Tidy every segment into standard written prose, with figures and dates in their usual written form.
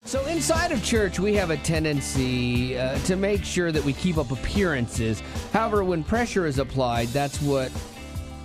So inside of church, we have a tendency to make sure that we keep up appearances. However, when pressure is applied, that's what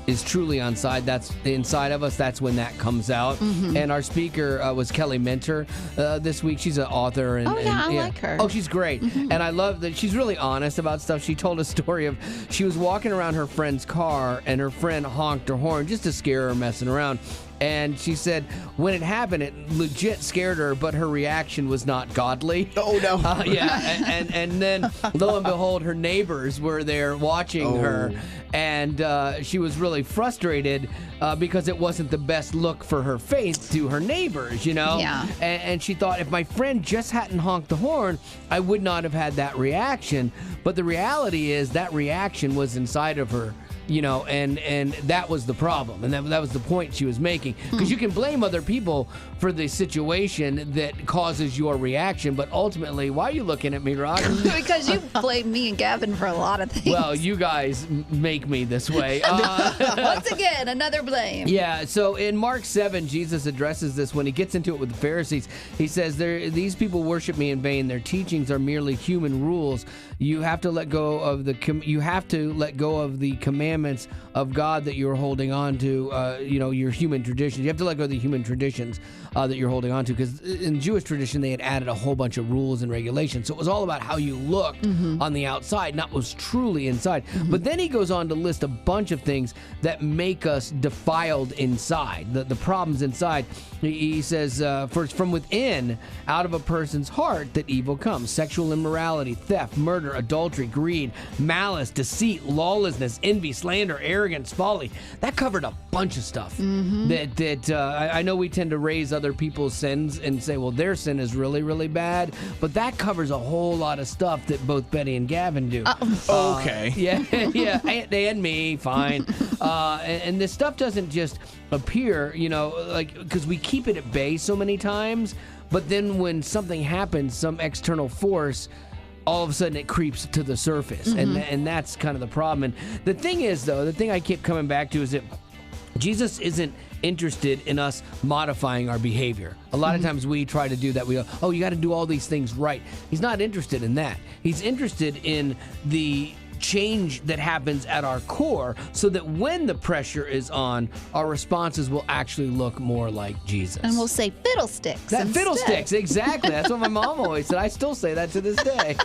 is truly inside. That's inside of us. That's when that comes out. Mm-hmm. And our speaker was Kelly Minter this week. She's an author. And, I like her. Oh, she's great. Mm-hmm. And I love that she's really honest about stuff. She told a story of she was walking around her friend's car and her friend honked her horn just to scare her messing around. And she said when it happened, it legit scared her, but her reaction was not godly. Oh, no. And then, lo and behold, her neighbors were there watching her. And she was really frustrated because it wasn't the best look for her face to her neighbors, you know? Yeah. And she thought if my friend just hadn't honked the horn, I would not have had that reaction. But the reality is that reaction was inside of her. You know, and that was the problem, and that was the point she was making. Because you can blame other people for the situation that causes your reaction, but ultimately, why are you looking at me, Rock? Because you blame me and Gavin for a lot of things. Well, you guys make me this way. Once again, another blame. Yeah, so in Mark 7, Jesus addresses this when he gets into it with the Pharisees. He says, these people worship me in vain. Their teachings are merely human rules. You have to let go of the commandments of God that you're holding on to, your human traditions. You have to let go of the human traditions that you're holding on to, because in Jewish tradition, they had added a whole bunch of rules and regulations. So it was all about how you looked on the outside, not what was truly inside. But then he goes on to list a bunch of things that make us defiled inside, the problems inside. He says, from within, out of a person's heart, that evil comes. Sexual immorality, theft, murder, adultery, greed, malice, deceit, lawlessness, envy, slander, arrogance, folly. That covered a bunch of stuff. I know we tend to raise other people's sins and say, well, their sin is really, really bad. But that covers a whole lot of stuff that both Betty and Gavin do. Okay. Yeah, and me, fine. And this stuff doesn't just appear, because we keep it at bay so many times. But then when something happens, some external force, all of a sudden it creeps to the surface. And that's kind of the problem. And the thing is, though, the thing I keep coming back to is that Jesus isn't interested in us modifying our behavior. A lot of times we try to do that. We go, oh, you got to do all these things right. He's not interested in that. He's interested in the change that happens at our core, so that when the pressure is on, our responses will actually look more like Jesus. And we'll say fiddlesticks. Fiddlesticks, exactly. That's what my mom always said. I still say that to this day.